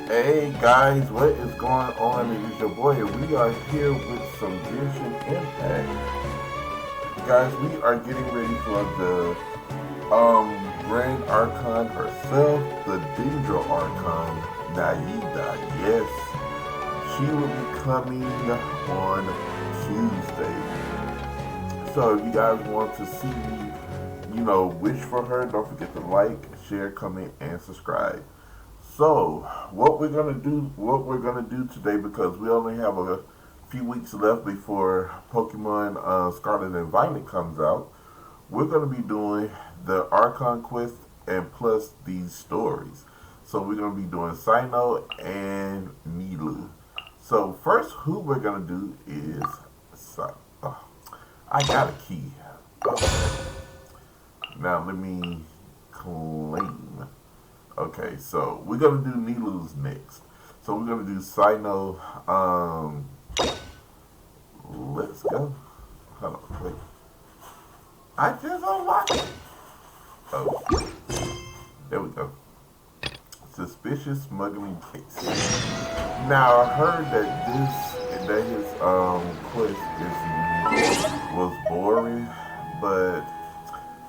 Hey guys, what is going on? It is your boy, and we are here with some Genshin Impact. Guys, we are getting ready for the Grand Archon herself, the Danger Archon, Naida. Yes, she will be coming on Tuesday. So if you guys want to see, wish for her, don't forget to like, share, comment, and subscribe. So, what we're gonna do today, because we only have a few weeks left before Pokemon Scarlet and Violet comes out, we're gonna be doing the Archon quest and plus these stories. So we're gonna be doing Cyno and Milu. So first, who we're gonna do is oh, I got a key. Okay. Now let me claim. Okay, so we're gonna do Nilu's next. So we're gonna do Cyno. Let's go. Hold on, wait. I just unlocked it. Oh, there we go. Suspicious smuggling case. Now I heard that his quest was boring, but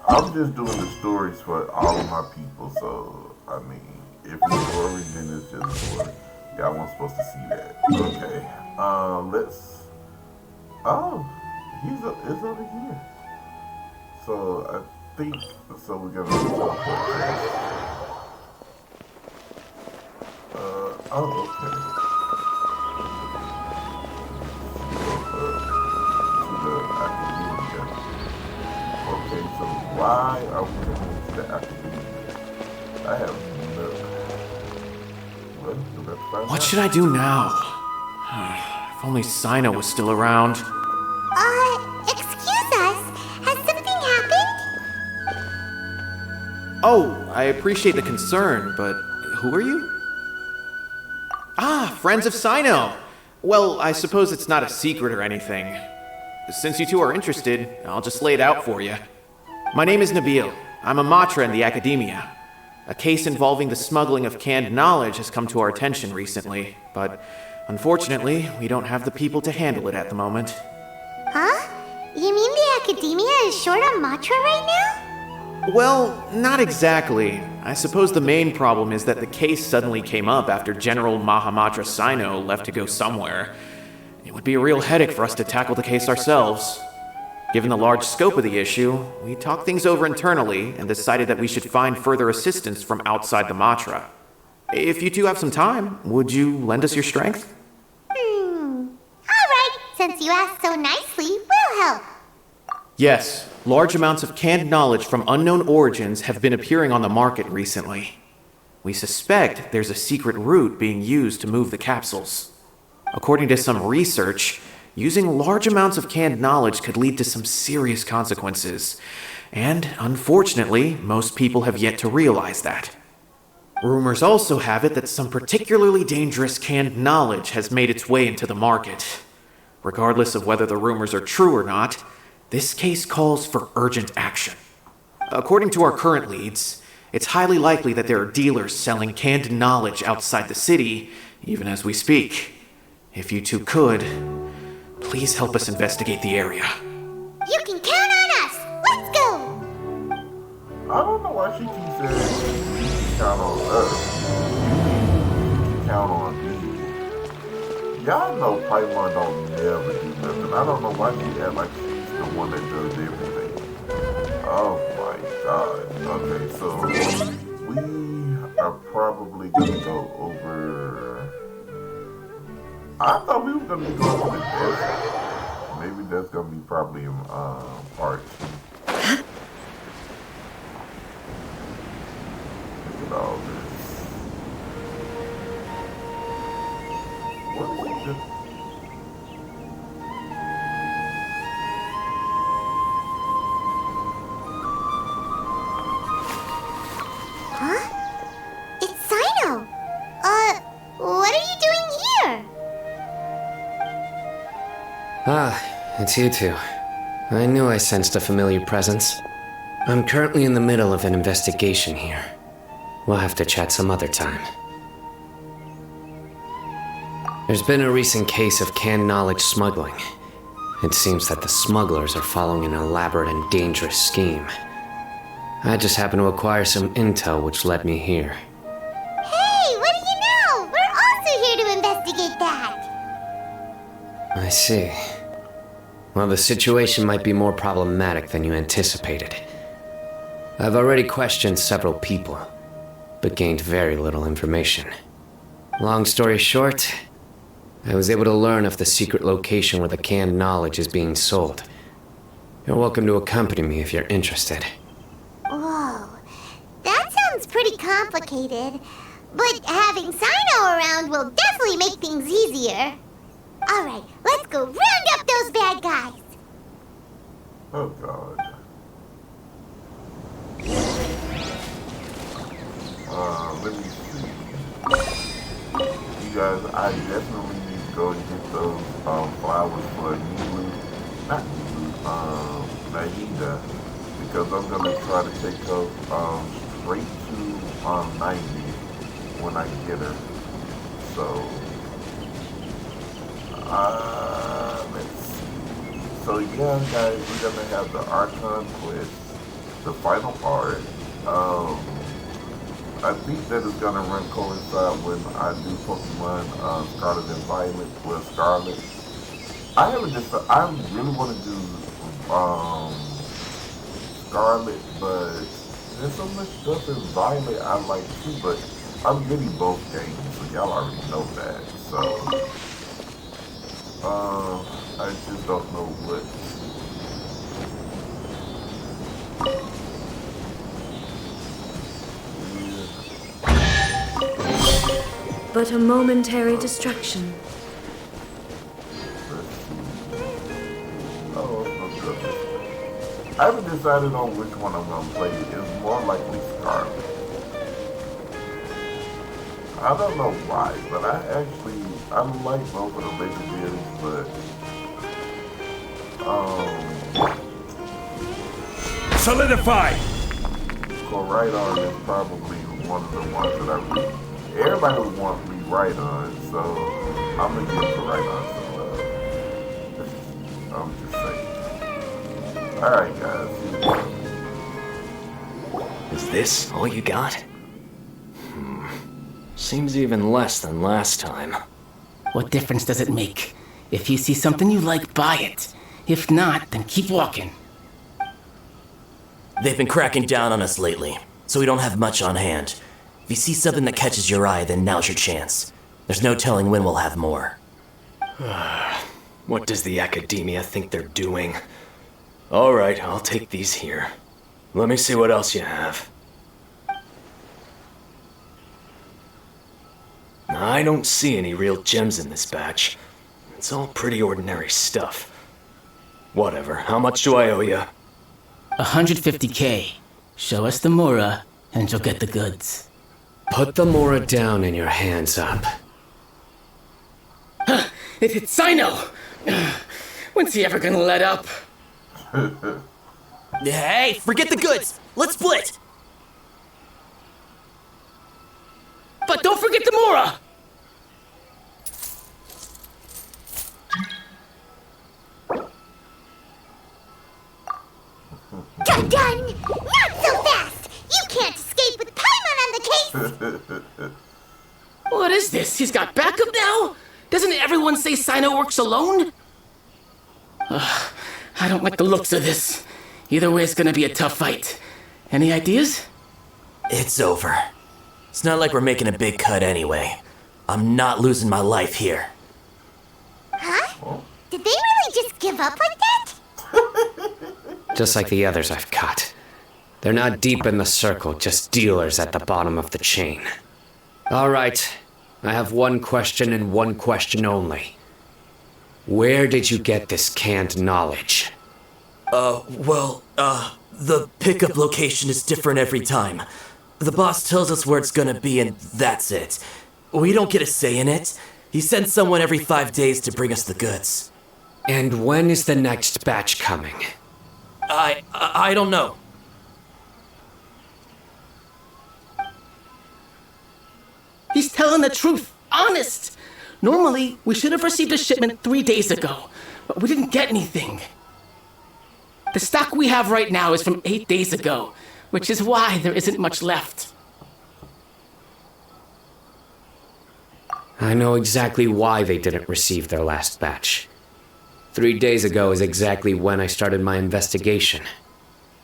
I'm just doing the stories for all of my people, so I mean, if it's boring, then it's just boring. Y'all weren't supposed to see that. Okay. Let's. Oh, it's over here. So I think so. We're gonna teleport. Oh, okay. To the academia. Okay, so why are we going to the academia? I have no. What should I do now? If only Cyno was still around. Excuse us. Has something happened? Oh, I appreciate the concern, but who are you? Ah, friends of Cyno! Well, I suppose it's not a secret or anything. Since you two are interested, I'll just lay it out for you. My name is Nabil. I'm a Matra in the Academia. A case involving the smuggling of canned knowledge has come to our attention recently, but unfortunately, we don't have the people to handle it at the moment. Huh? You mean the Academia is short on Matra right now? Well, not exactly. I suppose the main problem is that the case suddenly came up after General Mahamatra Cyno left to go somewhere. It would be a real headache for us to tackle the case ourselves. Given the large scope of the issue, we talked things over internally and decided that we should find further assistance from outside the Matra. If you two have some time, would you lend us your strength? Alright, since you asked so nicely, we'll help. Yes, large amounts of canned knowledge from unknown origins have been appearing on the market recently. We suspect there's a secret route being used to move the capsules. According to some research, using large amounts of canned knowledge could lead to some serious consequences, and unfortunately, most people have yet to realize that. Rumors also have it that some particularly dangerous canned knowledge has made its way into the market. Regardless of whether the rumors are true or not, this case calls for urgent action. According to our current leads, it's highly likely that there are dealers selling canned knowledge outside the city, even as we speak. If you two could, please help us investigate the area. You can count on us! Let's go! I don't know why she keeps saying you can count on us. You can count on me. Y'all know Paimon don't never do nothing. I don't know why she act like she's the one that does everything. Oh my god. Okay, so we are probably gonna go over. I thought we were gonna be going to the desert. Maybe that's gonna be probably in part 2. Look at all this. What is this? Huh? It's Cyno! What are you doing here? Ah, it's you two. I knew I sensed a familiar presence. I'm currently in the middle of an investigation here. We'll have to chat some other time. There's been a recent case of canned knowledge smuggling. It seems that the smugglers are following an elaborate and dangerous scheme. I just happened to acquire some intel which led me here. Hey, what do you know? We're also here to investigate that. I see. Well, the situation might be more problematic than you anticipated. I've already questioned several people, but gained very little information. Long story short, I was able to learn of the secret location where the canned knowledge is being sold. You're welcome to accompany me if you're interested. Whoa, that sounds pretty complicated. But having Cyno around will definitely make things easier. Alright, let's go round up those bad guys. Oh god. Let me see. You guys, I definitely need to go and get those flowers for Nilu. Not Nilu, Naida. Because I'm gonna try to take those straight to 90 when I get her. So let's see. So yeah, guys, we're gonna have the Archon quest, the final part. I think that is gonna run coincide when I do Pokemon Scarlet and Violet with Scarlet. I haven't just. I really want to do Scarlet, but there's so much stuff in Violet I like too. But I'm getting both games, so y'all already know that. So. I just don't know what. But a momentary distraction. Let's see. Oh, it's no good. I haven't decided on which one I'm gonna play. It's more likely Scarlet. I don't know why, but I like both of the legendaries, but Solidify! Koraidon is probably one of the ones that I really, everybody would want me right on, so I'm gonna give Koraidon some love. I'm just saying. Alright guys. Is this all you got? Seems even less than last time. What difference does it make? If you see something you like, buy it. If not, then keep walking. They've been cracking down on us lately, so we don't have much on hand. If you see something that catches your eye, then now's your chance. There's no telling when we'll have more. What does the Academia think they're doing? Alright, I'll take these here. Let me see what else you have. I don't see any real gems in this batch. It's all pretty ordinary stuff. Whatever, how much do I owe you? 150K. Show us the Mura, and you'll get the goods. Put the Mora down and your hands up. It's Cyno! When's he ever gonna let up? Hey, forget the goods! Let's split! But don't forget the Mura! Done! Not so fast! You can't escape with Paimon on the case! What is this? He's got backup now? Doesn't everyone say Cyno works alone? I don't like the looks of this. Either way, it's gonna be a tough fight. Any ideas? It's over. It's not like we're making a big cut anyway. I'm not losing my life here. Huh? Did they really just give up like that? Just like the others I've cut. They're not deep in the circle, just dealers at the bottom of the chain. All right, I have one question and one question only. Where did you get this canned knowledge? The pickup location is different every time. The boss tells us where it's gonna be and that's it. We don't get a say in it. He sends someone every 5 days to bring us the goods. And when is the next batch coming? I don't know. He's telling the truth. Honest. Normally, we should have received a shipment 3 days ago, but we didn't get anything. The stock we have right now is from 8 days ago, which is why there isn't much left. I know exactly why they didn't receive their last batch. 3 days ago is exactly when I started my investigation.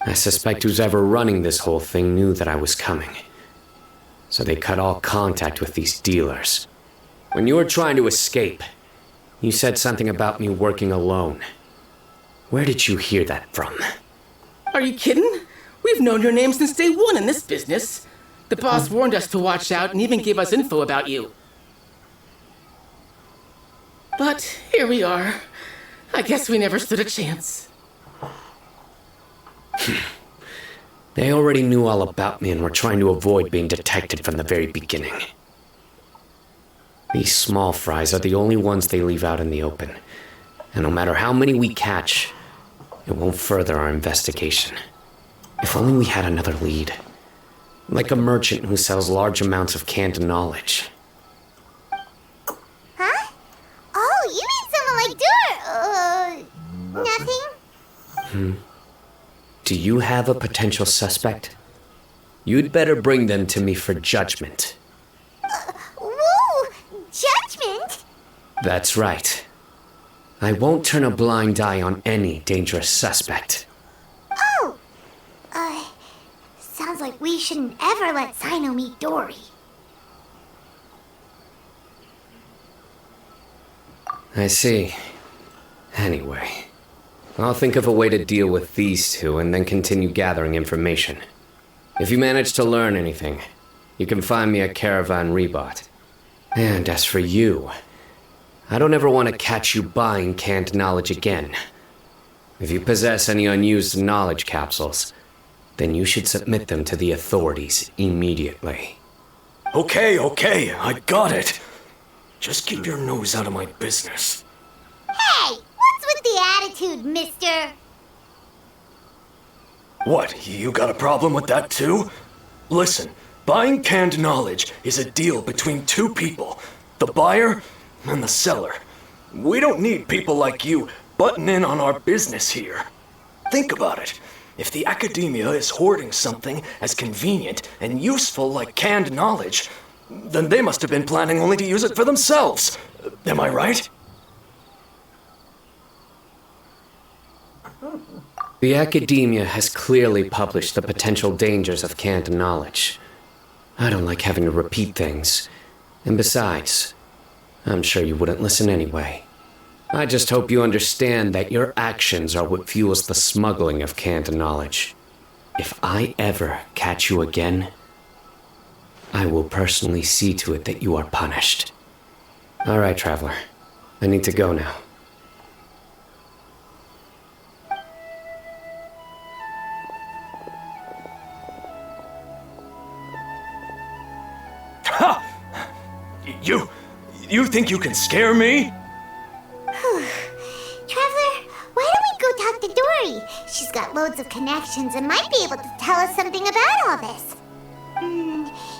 I suspect who's ever running this whole thing knew that I was coming. So they cut all contact with these dealers. When you were trying to escape, you said something about me working alone. Where did you hear that from? Are you kidding? We've known your name since day one in this business. The boss warned us to watch out and even gave us info about you. But here we are. I guess we never stood a chance. They already knew all about me and were trying to avoid being detected from the very beginning. These small fries are the only ones they leave out in the open. And no matter how many we catch, it won't further our investigation. If only we had another lead. Like a merchant who sells large amounts of canned knowledge. Huh? Oh, you mean someone like nothing? Do you have a potential suspect? You'd better bring them to me for judgment. Whoa! Judgment? That's right. I won't turn a blind eye on any dangerous suspect. Oh! Sounds like we shouldn't ever let Cyno meet Dory. I see. Anyway, I'll think of a way to deal with these two and then continue gathering information. If you manage to learn anything, you can find me at Caravan Rebot. And as for you, I don't ever want to catch you buying canned knowledge again. If you possess any unused knowledge capsules, then you should submit them to the authorities immediately. Okay, I got it. Just keep your nose out of my business. Hey! What's with the attitude, mister? What, you got a problem with that too? Listen, buying canned knowledge is a deal between two people, the buyer and the seller. We don't need people like you butting in on our business here. Think about it. If the academia is hoarding something as convenient and useful like canned knowledge, then they must have been planning only to use it for themselves. Am I right? The academia has clearly published the potential dangers of canned knowledge. I don't like having to repeat things. And besides, I'm sure you wouldn't listen anyway. I just hope you understand that your actions are what fuels the smuggling of canned knowledge. If I ever catch you again, I will personally see to it that you are punished. All right, Traveler. I need to go now. Ha! You think you can scare me? Traveler, why don't we go talk to Dory? She's got loads of connections and might be able to tell us something about all this.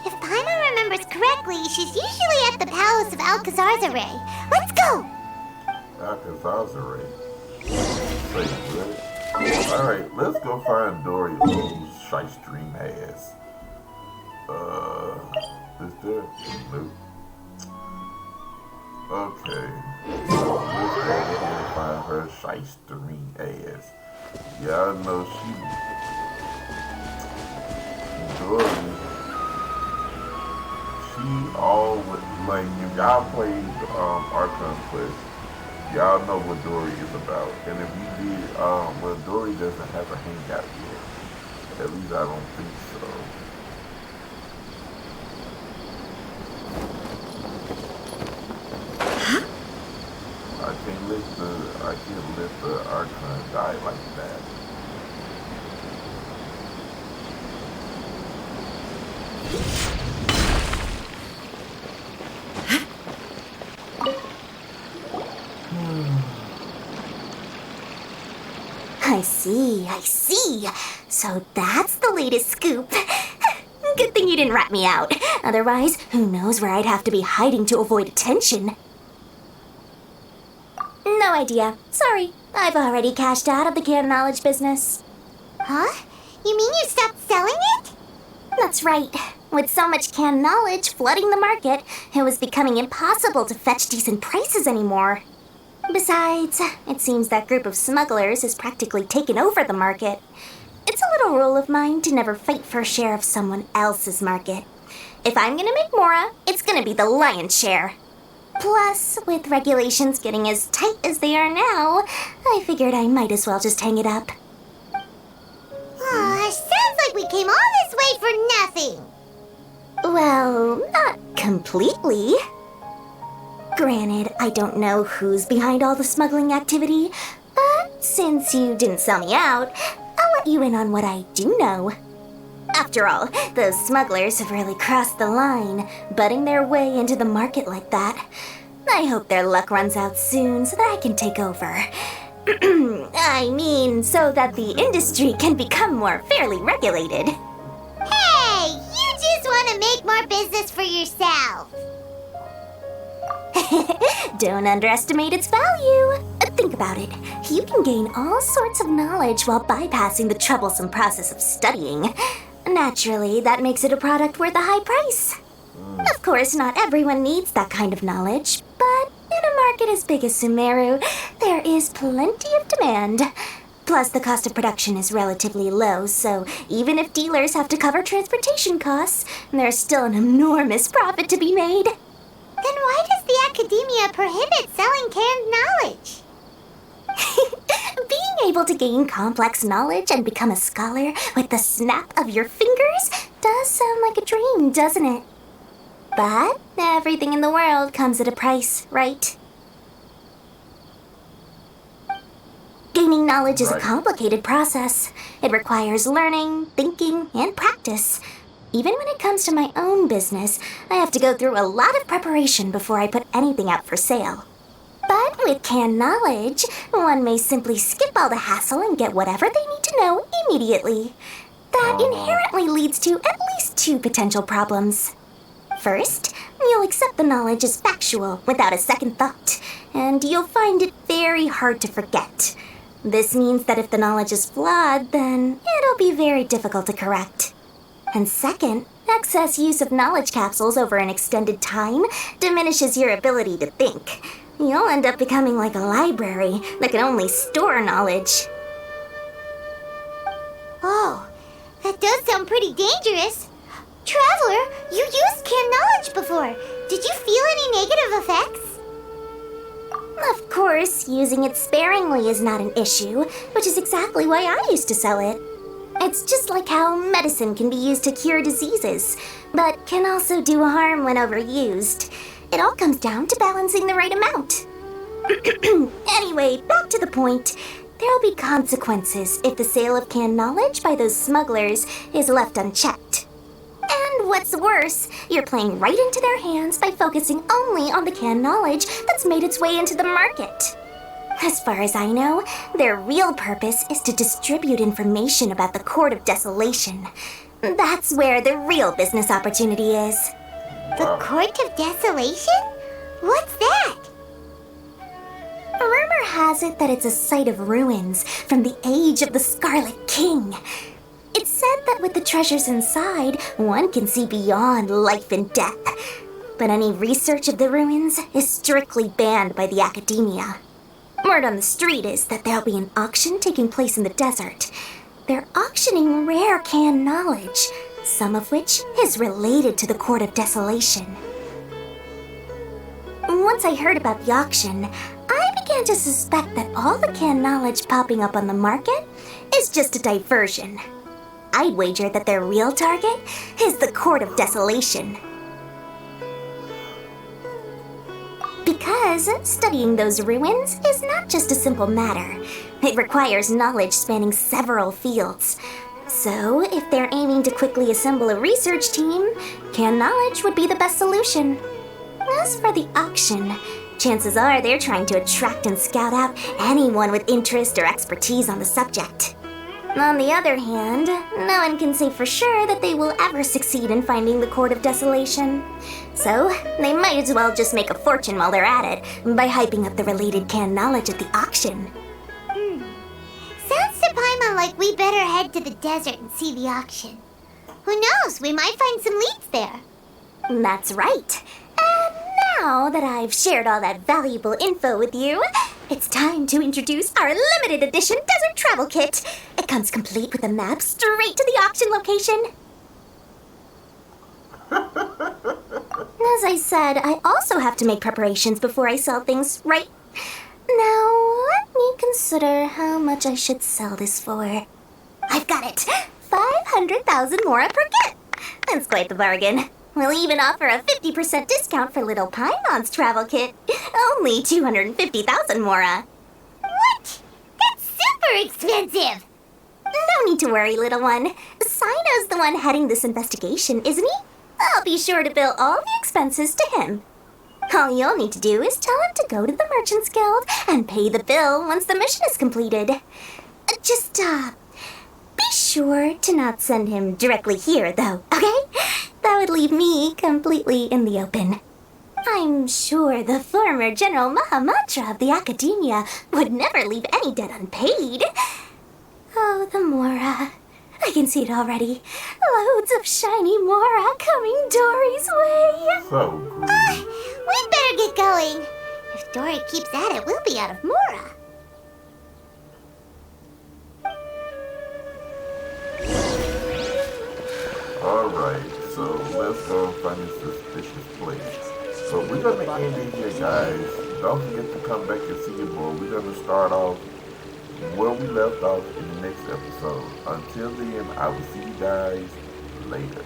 If Paimon remembers correctly, she's usually at the palace of Alcazarzaray. Let's go! Alcazarzaray. Alright, let's go find Dory, old shystream ass. Is there? Nope. Okay. So let's go ahead and find her shystering ass. Yeah, I know Dory. She always, like, if y'all played Archon Quest, y'all know what Dory is about. And if you did, well, Dory doesn't have a hangout yet. At least I don't think so. I can't let the Archon die like that. I see. So that's the latest scoop. Good thing you didn't rat me out. Otherwise, who knows where I'd have to be hiding to avoid attention. No idea. Sorry, I've already cashed out of the canned knowledge business. Huh? You mean you stopped selling it? That's right. With so much canned knowledge flooding the market, it was becoming impossible to fetch decent prices anymore. Besides, it seems that group of smugglers has practically taken over the market. It's a little rule of mine to never fight for a share of someone else's market. If I'm gonna make Mora, it's gonna be the lion's share. Plus, with regulations getting as tight as they are now, I figured I might as well just hang it up. Sounds like we came all this way for nothing. Well, not completely. Granted, I don't know who's behind all the smuggling activity, but since you didn't sell me out, I'll let you in on what I do know. After all, those smugglers have really crossed the line, butting their way into the market like that. I hope their luck runs out soon so that I can take over. I mean, so that the industry can become more fairly regulated. Hey, you just want to make more business for yourself. Don't underestimate its value. Think about it. You can gain all sorts of knowledge while bypassing the troublesome process of studying. Naturally, that makes it a product worth a high price. Of course, not everyone needs that kind of knowledge, but in a market as big as Sumeru, there is plenty of demand. Plus, the cost of production is relatively low, so even if dealers have to cover transportation costs, there's still an enormous profit to be made. Then why does the academia prohibit selling canned knowledge? Being able to gain complex knowledge and become a scholar with the snap of your fingers does sound like a dream, doesn't it? But everything in the world comes at a price, right? Gaining knowledge is a complicated process. It requires learning, thinking, and practice. Even when it comes to my own business, I have to go through a lot of preparation before I put anything out for sale. But with canned knowledge, one may simply skip all the hassle and get whatever they need to know immediately. That inherently leads to at least two potential problems. First, you'll accept the knowledge as factual without a second thought, and you'll find it very hard to forget. This means that if the knowledge is flawed, then it'll be very difficult to correct. And second, excess use of knowledge capsules over an extended time diminishes your ability to think. You'll end up becoming like a library that can only store knowledge. Oh, that does sound pretty dangerous. Traveler, you used canned knowledge before. Did you feel any negative effects? Of course, using it sparingly is not an issue, which is exactly why I used to sell it. It's just like how medicine can be used to cure diseases, but can also do harm when overused. It all comes down to balancing the right amount. Anyway, back to the point. There'll be consequences if the sale of canned knowledge by those smugglers is left unchecked. And what's worse, you're playing right into their hands by focusing only on the canned knowledge that's made its way into the market. As far as I know, their real purpose is to distribute information about the Court of Desolation. That's where the real business opportunity is. The Court of Desolation? What's that? Rumor has it that it's a site of ruins from the age of the Scarlet King. It's said that with the treasures inside, one can see beyond life and death. But any research of the ruins is strictly banned by the academia. Word on the street is that there'll be an auction taking place in the desert. They're auctioning rare canned knowledge, some of which is related to the Court of Desolation. Once I heard about the auction, I began to suspect that all the canned knowledge popping up on the market is just a diversion. I'd wager that their real target is the Court of Desolation. Because studying those ruins is not just a simple matter. It requires knowledge spanning several fields. So, if they're aiming to quickly assemble a research team, canned knowledge would be the best solution. As for the auction, chances are they're trying to attract and scout out anyone with interest or expertise on the subject. On the other hand, no one can say for sure that they will ever succeed in finding the Court of Desolation. So, they might as well just make a fortune while they're at it by hyping up the related canned knowledge at the auction. Sounds to Paimon like we better head to the desert and see the auction. Who knows, we might find some leads there. That's right. And now that I've shared all that valuable info with you, it's time to introduce our limited edition desert travel kit. It comes complete with a map straight to the auction location. As I said, I also have to make preparations before I sell things, right? Now, let me consider how much I should sell this for. I've got it! 500,000 mora per kit! That's quite the bargain. We'll even offer a 50% discount for little Paimon's travel kit. Only 250,000 mora. What? That's super expensive! No need to worry, little one. Cyno's the one heading this investigation, isn't he? I'll be sure to bill all the expenses to him. All you'll need to do is tell him to go to the Merchants Guild and pay the bill once the mission is completed. Just, be sure to not send him directly here, though, okay? That would leave me completely in the open. I'm sure the former General Mahamatra of the Academia would never leave any debt unpaid. Oh, the Mora. I can see it already. Loads of shiny Mora coming Dory's way. So greedy. We better get going. If Dory keeps at it, we'll be out of Mora. Alright, so let's go and find this suspicious place. So we're going to end it here, guys. Don't forget to come back and see it more. We're going to start off where we left off in the next episode. Until then, I will see you guys later.